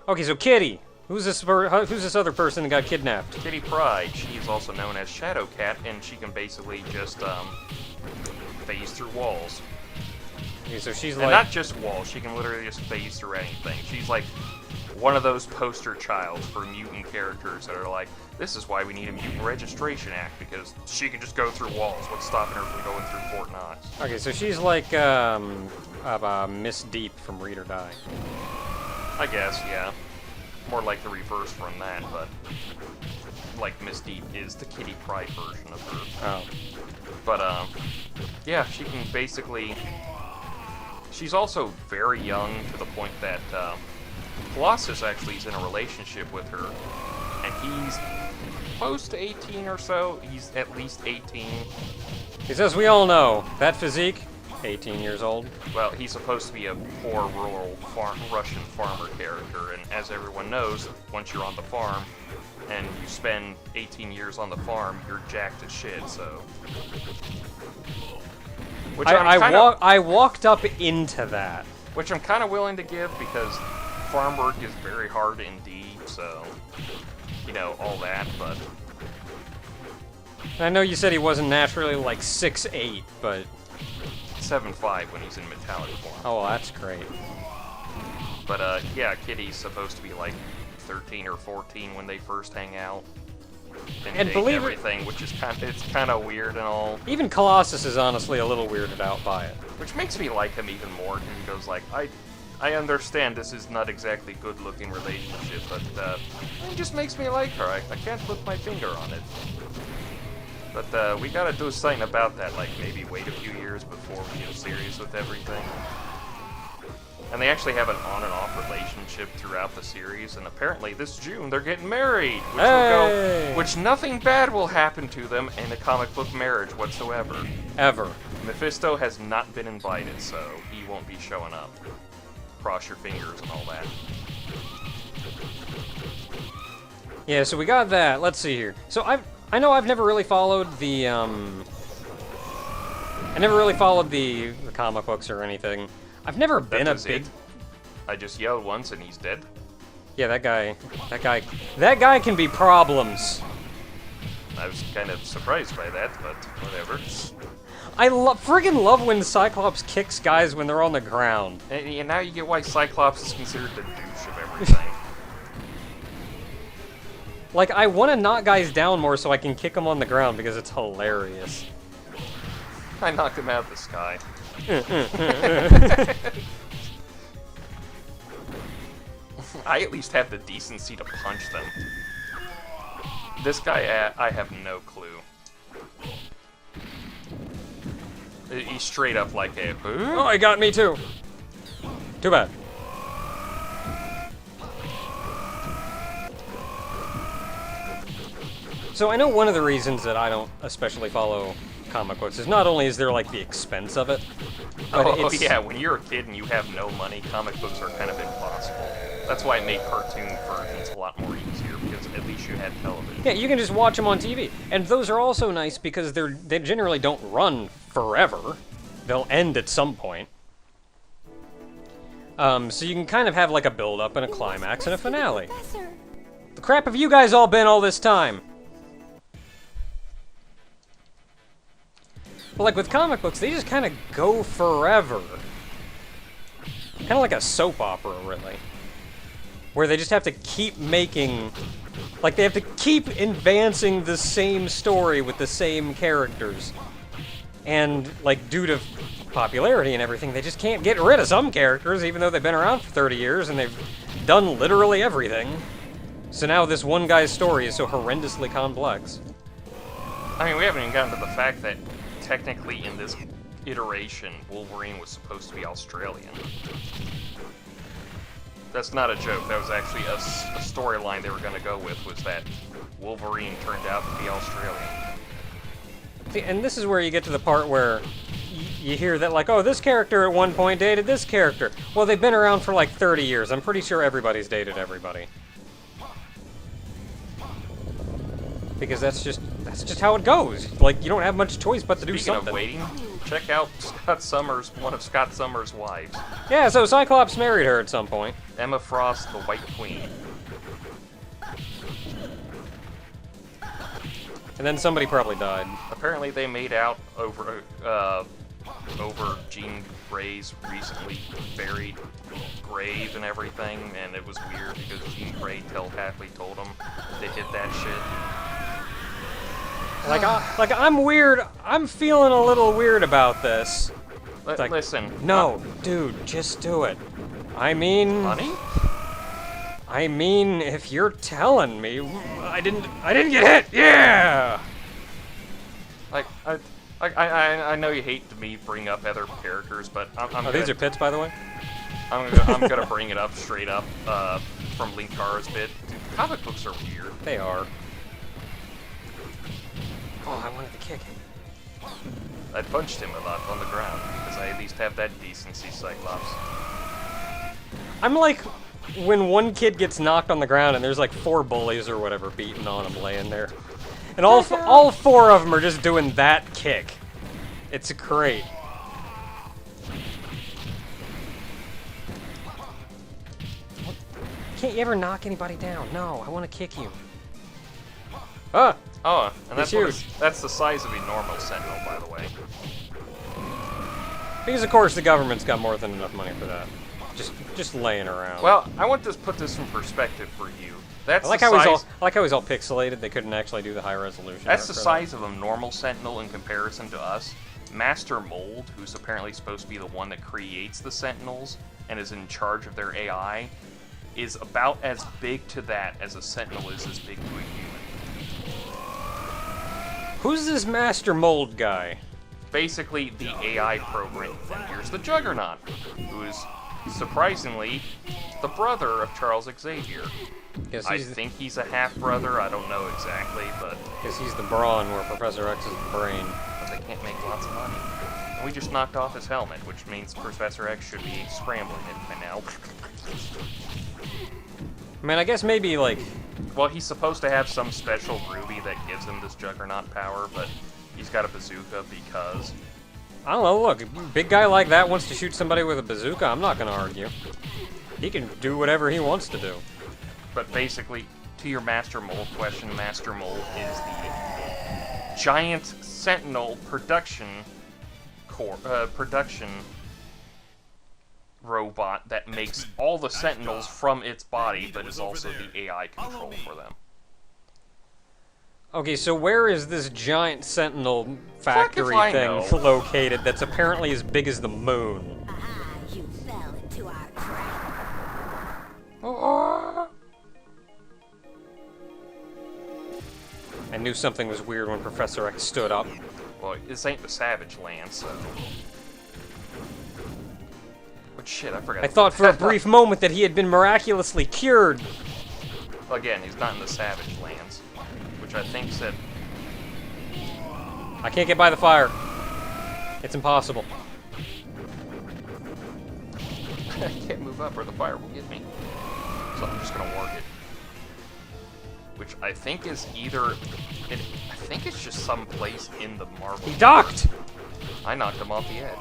Okay, so Kitty. Who's this other person that got kidnapped? Kitty Pryde. She's also known as Shadow Cat, and she can basically just phase through walls. Okay, so she's And like... not just walls. She can literally just phase through anything. She's like one of those poster childs for mutant characters that are like, this is why we need a Mutant Registration Act, because she can just go through walls. What's stopping her from going through Fort Knox? Okay, so she's like Miss Deep from Read or Die. I guess, yeah. More like the reverse from that, but like Miss Deep is the Kitty Pryde version of her. Oh. But yeah, she can basically. She's also very young to the point that Colossus actually is in a relationship with her, and he's close to 18 or so. He's at least 18. Because as we all know, that physique, 18 years old. Well, he's supposed to be a poor rural Russian farmer character, and as everyone knows, once you're on the farm and you spend 18 years on the farm, you're jacked as shit. So, which I walked up into that, which I'm kind of willing to give because farm work is very hard indeed. So, you know, all that, but. I know you said he wasn't naturally like 6'8", but 7'5" when he's in metallic form. oh, well, that's great. But yeah, Kitty's supposed to be like 13 or 14 when they first hang out, and believe everything, which is kind of weird and all. Even Colossus is honestly a little weirded out by it. Which makes me like him even more, because he goes like, I understand this is not exactly good-looking relationship, but it just makes me like her. I can't put my finger on it. But we gotta do something about that, like maybe wait a few years before we get serious with everything. And they actually have an on and off relationship throughout the series, and apparently this June they're getting married, which nothing bad will happen to them in a comic book marriage whatsoever. Ever. Mephisto has not been invited, so he won't be showing up. Cross your fingers and all that. Yeah, so we got that. Let's see here. So I know I've never really followed the the comic books or anything. I've never been a big. I just yelled once and he's dead. Yeah, that guy can be problems. I was kind of surprised by that, but whatever. I friggin' love when Cyclops kicks guys when they're on the ground. And now you get why Cyclops is considered the douche of everything. Like, I want to knock guys down more so I can kick them on the ground because it's hilarious. I knocked him out of the sky. I at least have the decency to punch them. This guy, I have no clue. He's straight up like a... Oh, he got me too. Too bad. So I know one of the reasons that I don't especially follow comic books is not only is there like the expense of it, but oh yeah, when you're a kid and you have no money, comic books are kind of impossible. That's why it made cartoon versions a lot more easier, because at least you had television. Yeah, you can just watch them on TV. And those are also nice because they generally don't run forever. They'll end at some point. So you can kind of have like a build-up and a climax and a finale. The crap have you guys all been all this time? But like with comic books, they just kind of go forever. Kind of like a soap opera, really. Where they just have to keep making... Like, they have to keep advancing the same story with the same characters. And, like, due to popularity and everything, they just can't get rid of some characters, even though they've been around for 30 years and they've done literally everything. So now this one guy's story is so horrendously complex. I mean, we haven't even gotten to the fact that technically in this iteration, Wolverine was supposed to be Australian. That's not a joke. That was actually a storyline they were going to go with, was that Wolverine turned out to be Australian. See, and this is where you get to the part where you hear that, like, oh, this character at one point dated this character. Well, they've been around for like 30 years. I'm pretty sure everybody's dated everybody. Because that's just how it goes. Like, you don't have much choice but to do Speaking something. of waiting, check out Scott Summers, one of Scott Summers' wives. Yeah, so Cyclops married her at some point. Emma Frost, the White Queen. And then somebody probably died. Apparently they made out over Jean Grey's recently buried grave and everything, and it was weird because Jean Grey telepathically told him to hit that shit. Like I'm weird. I'm feeling a little weird about this. Like, Listen. No, dude, just do it. I mean, Honey? I mean, if you're telling me, I didn't get hit. Yeah. Like, I know you hate me bring up other characters, but I'm These are pits, by the way. I'm gonna bring it up straight up from Linkara's bit. Dude, comic books are weird. They are. Oh, I wanted to kick him. I punched him a lot on the ground because I at least have that decency, Cyclops. I'm like when one kid gets knocked on the ground and there's like 4 bullies or whatever beating on him laying there. And all 4 of them are just doing that kick. It's great. Can't you ever knock anybody down? No, I want to kick you. Ah! Oh, and that's huge. that's the size of a normal Sentinel, by the way. Because of course the government's got more than enough money for that. Just laying around. Well, I want to put this in perspective for you. That's I like the how size. he's all pixelated. They couldn't actually do the high resolution. That's the art for size of a normal Sentinel in comparison to us. Master Mold, who's apparently supposed to be the one that creates the Sentinels and is in charge of their AI, is about as big to that as a Sentinel is as big to a human. Who's this Master Mold guy? Basically, the AI program. And here's the Juggernaut, who is surprisingly the brother of Charles Xavier. I think he's a half-brother, I don't know exactly, but... Guess he's the brawn where Professor X is the brain. But they can't make lots of money. And we just knocked off his helmet, which means Professor X should be scrambling it by now. I mean, I guess maybe, like... Well, he's supposed to have some special ruby that gives him this Juggernaut power, but he's got a bazooka because... I don't know, look, a big guy like that wants to shoot somebody with a bazooka, I'm not gonna argue. He can do whatever he wants to do. But basically, to your Master Mold question, Master Mold is the giant Sentinel production robot that makes all the Sentinels from its body, but is also the AI control for them. Okay, so where is this giant Sentinel factory thing located that's apparently as big as the moon? You fell into our trap. I knew something was weird when Professor X stood up. Well, this ain't the Savage Land, so... But shit, I forgot. I thought for a brief moment that he had been miraculously cured. Again, he's not in the Savage Lands, which I think said... I can't get by the fire. It's impossible. I can't move up or the fire will get me. So I'm just gonna work it. Which I think is either... I think it's just some place in the Marvel... He docked! I knocked him off the edge.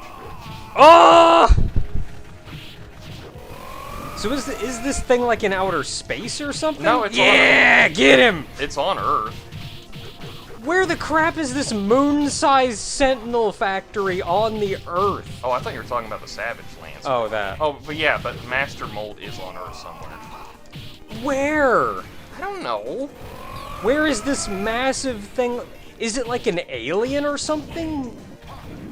Oh! So is this thing like in outer space or something? No, it's on Earth. Get him! It's on Earth. Where the crap is this moon-sized Sentinel factory on the Earth? Oh, I thought you were talking about the Savage Lands. Oh, that. Oh, but yeah, but Master Mold is on Earth somewhere. Where? I don't know. Where is this massive thing? Is it like an alien or something?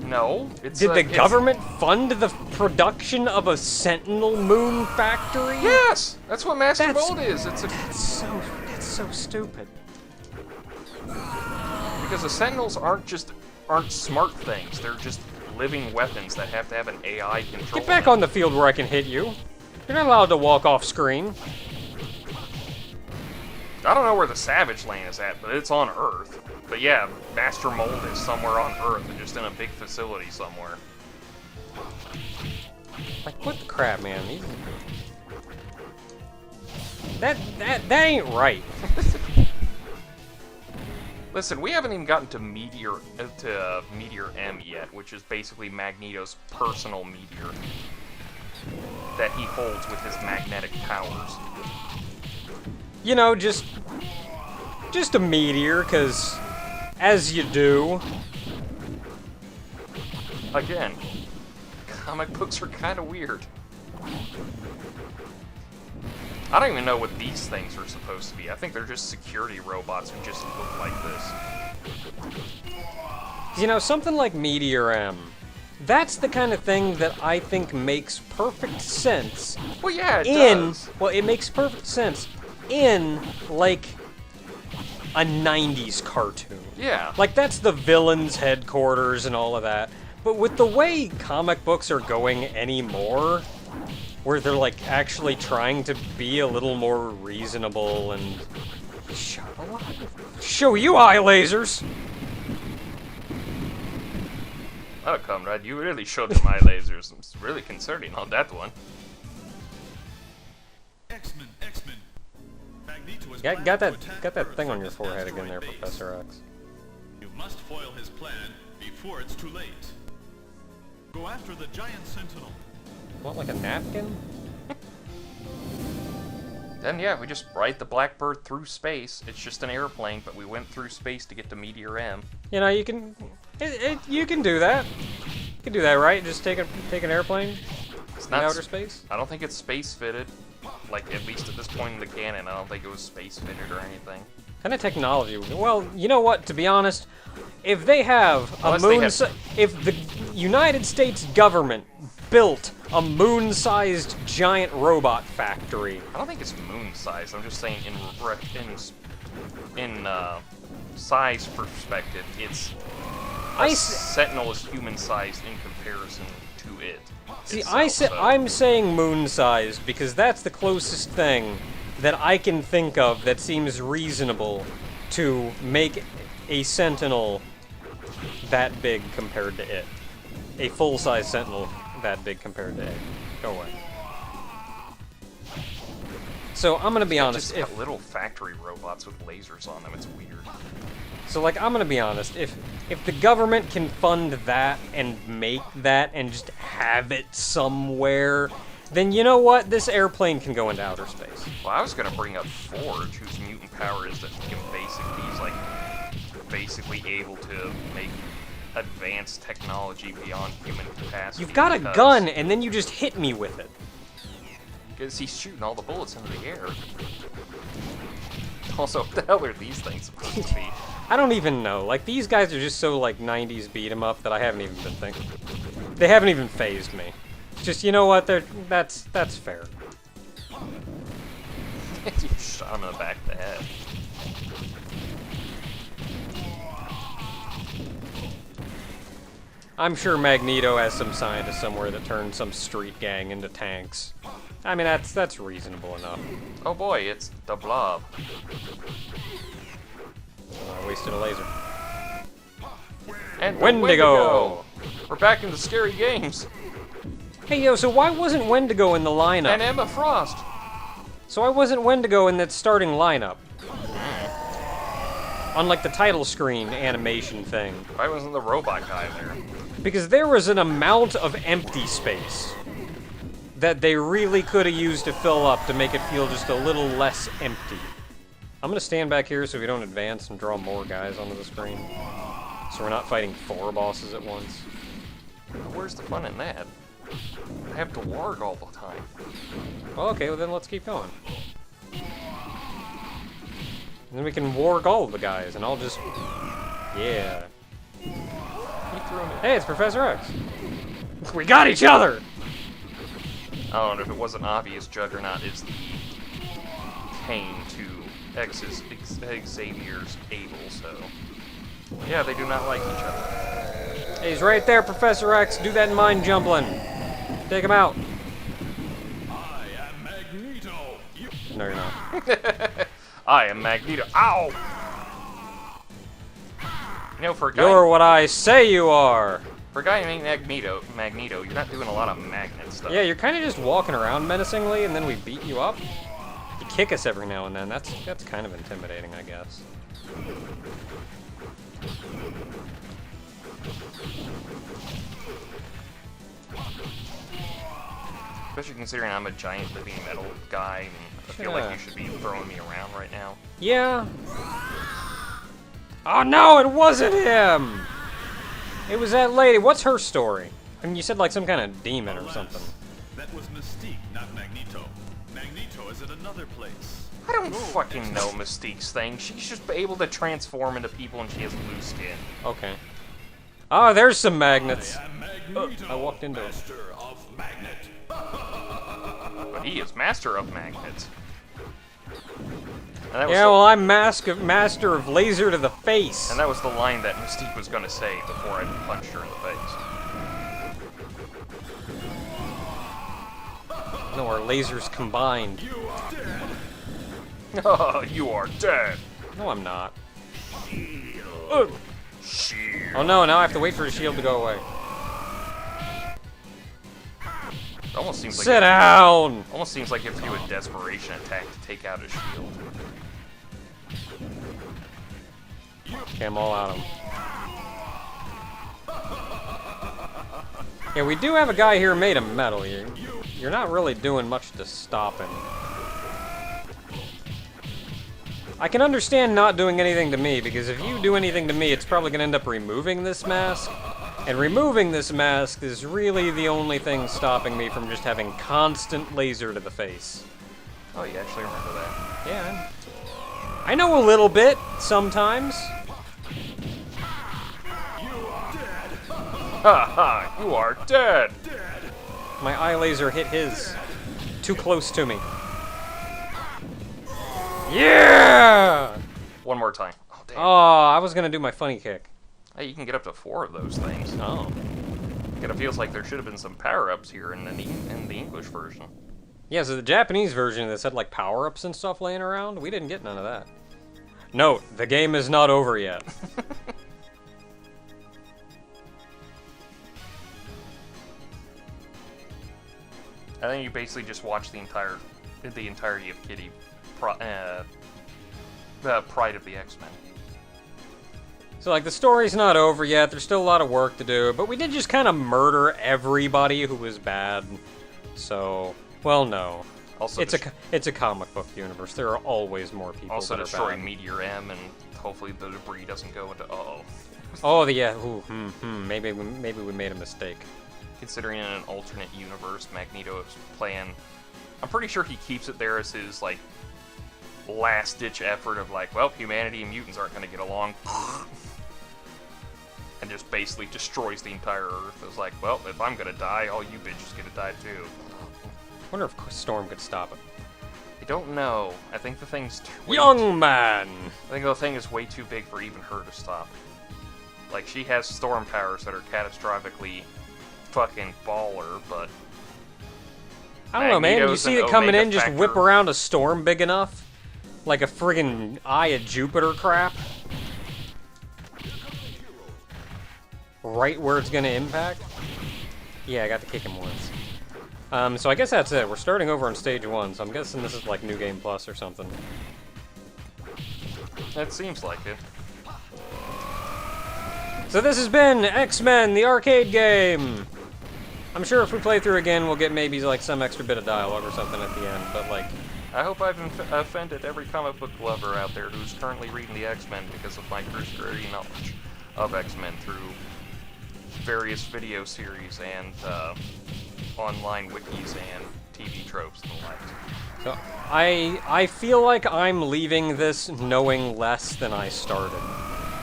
No. It's Did the government fund the production of a Sentinel moon factory? Yes! That's what Master Mold is. It's so stupid. Because the Sentinels aren't smart things. They're just living weapons that have to have an AI control. Get back on the field where I can hit you. You're not allowed to walk off screen. I don't know where the Savage Land is at, but it's on Earth. But yeah, Master Mold is somewhere on Earth, and just in a big facility somewhere. Like, what the crap, man? That ain't right. Listen, we haven't even gotten to Meteor M yet, which is basically Magneto's personal meteor that he holds with his magnetic powers. You know, just a meteor, because as you do. Again, comic books are kind of weird. I don't even know what these things are supposed to be. I think they're just security robots who just look like this. You know, something like Meteor M, that's the kind of thing that I think makes perfect sense. Well, yeah, it does. Well, it makes perfect sense in, like, a 90s cartoon. Yeah. Like, that's the villain's headquarters and all of that. But with the way comic books are going anymore, where they're, like, actually trying to be a little more reasonable and... Show you eye lasers! Oh, comrade, you really showed them eye lasers. It's really concerning on that one. X-Men. Magneto is Got that thing on your forehead again there, Professor X. You must foil his plan before it's too late. Go after the giant sentinel. Want, like, a napkin? Then, yeah, we just ride the Blackbird through space. It's just an airplane, but we went through space to get to Meteor M. You know, you can... you can do that. You can do that, right? Just take an airplane It's in not outer space? I don't think it's space fitted. Like, at least at this point in the canon, I don't think it was space fitted or anything. Kind of technology. Well, you know what? To be honest, if they have a Unless they if the United States government built a moon-sized giant robot factory, I don't think it's moon-sized. I'm just saying in size perspective, it's Sentinel is human-sized in comparison to it. see, itself, I'm saying moon-sized because that's the closest thing that I can think of that seems reasonable to make a Sentinel that big compared to it. A full-size Sentinel that big compared to it. Go away. So I'm gonna be honest. Just got little factory robots with lasers on them. It's weird. So, like, I'm gonna be honest, if the government can fund that and make that and just have it somewhere, then you know what? This airplane can go into outer space. Well, I was gonna bring up Forge, whose mutant power is that he can he's like basically able to make advanced technology beyond human capacity. You've got a gun, and then you just hit me with it. Because he's shooting all the bullets into the air. Also, what the hell are these things supposed to be? I don't even know. Like, these guys are just so, like, 90s beat 'em up that I haven't even been thinking. They haven't even phased me. It's just, you know what? That's fair. You shot him in the back of the head. I'm sure Magneto has some scientist somewhere that turned some street gang into tanks. I mean, that's reasonable enough. Oh boy, it's the Blob. I wasted a laser. And Wendigo! We're back into scary games. Hey, yo, so why wasn't Wendigo in the lineup? And Emma Frost. So why wasn't Wendigo in that starting lineup? On, like, the title screen animation thing. Why wasn't the robot guy there? Because there was an amount of empty space that they really could have used to fill up to make it feel just a little less empty. I'm gonna stand back here so we don't advance and draw more guys onto the screen. So we're not fighting 4 bosses at once. Where's the fun in that? I have to warg all the time. Well, okay, well then let's keep going. And then we can warg all of the guys, and I'll just... Yeah. He threw him in. Hey, it's Professor X. We got each other! I don't know if it wasn't obvious, Juggernaut is the Kane to X's Xavier's Able, so... Yeah, they do not like each other. Hey, he's right there, Professor X. Do that mind jumbling. Take him out. I am Magneto. No, you're not. I am Magneto. Ow! You know, for a guy... You're what I say you are. For a guy named Magneto, you're not doing a lot of magnet stuff. Yeah, you're kind of just walking around menacingly, and then we beat you up. You kick us every now and then. That's kind of intimidating, I guess. Especially considering I'm a giant living metal guy, and I feel like you should be throwing me around right now. Yeah. Oh no, it wasn't him! It was that lady. What's her story? I mean, you said like some kind of demon or something. That was Mystique, not Magneto. Magneto is at another place. I don't fucking know Mystique's thing. She's just able to transform into people and she has blue skin. Okay. Oh, there's some magnets. I am Magneto, I walked into it. master of magnet. But he is master of magnets. And that was Yeah, well, I'm master of laser to the face. and that was the line that Mystique was gonna say before I punched her in the face. No, our lasers combined. You are dead. Oh, you are dead. No, I'm not. Shield. Oh no, now I have to wait for his shield to go away. It almost seems like Sit down! almost seems like you have to do a desperation attack to take out his shield. Okay, I'm all out of him. Yeah, we do have a guy here made of metal. You're not really doing much to stop him. I can understand not doing anything to me, because if you do anything to me, it's probably going to end up removing this mask. And removing this mask is really the only thing stopping me from just having constant laser to the face. Oh, you actually remember that? Yeah, I know a little bit, sometimes. Ha ha! You are dead. My eye laser hit his. Too close to me. Yeah! One more time. Oh damn. Oh, I was gonna do my funny kick. Hey, you can get up to 4 of those things. Oh. It feels like there should have been some power-ups here in the English version. Yeah, so the Japanese version that said like power-ups and stuff laying around, we didn't get none of that. Note, the game is not over yet. I think you basically just watch the entirety of Kitty, Pride of the X-Men. So like the story's not over yet, there's still a lot of work to do, but we did just kind of murder everybody who was bad. So, well, no. Also, It's a comic book universe. There are always more people also that are destroy bad. Meteor M, and hopefully the debris doesn't go into. Oh, yeah. Ooh, maybe we made a mistake. Considering in an alternate universe, Magneto is playing. I'm pretty sure he keeps it there as his like last-ditch effort of like, well, humanity and mutants aren't going to get along, and just basically destroys the entire Earth. It's like, well, if I'm going to die, all you bitches get to die too. I wonder if Storm could stop it. I don't know. I think the thing's Young man! I think the thing is way too big for even her to stop. Like, she has storm powers that are catastrophically fucking baller, but I don't know, man. You Magneto's see an it coming Omega in, just factor. whip around a storm big enough? Like a friggin' Eye of Jupiter crap? Right where it's gonna impact? Yeah, I got to kick him once. So I guess that's it. We're starting over on stage 1, so I'm guessing this is like New Game Plus or something. That seems like it. So this has been X-Men, the arcade game! I'm sure if we play through again, we'll get maybe like some extra bit of dialogue or something at the end, but like... I hope I've offended every comic book lover out there who's currently reading the X-Men because of my cursory knowledge of X-Men through various video series and online wikis and TV tropes and the like. So I feel like I'm leaving this knowing less than I started.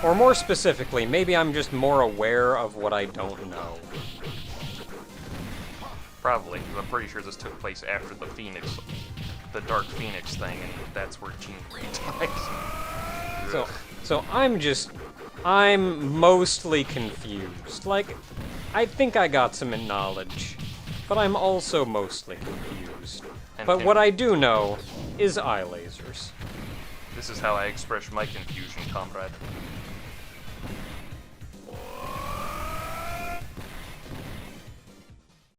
Or more specifically, maybe I'm just more aware of what I don't know. Probably, because I'm pretty sure this took place after the Dark Phoenix thing, and that's where Jean Grey dies. So I'm mostly confused. Like, I think I got some knowledge, but I'm also mostly confused. But what I do know is eye lasers. This is how I express my confusion, comrade.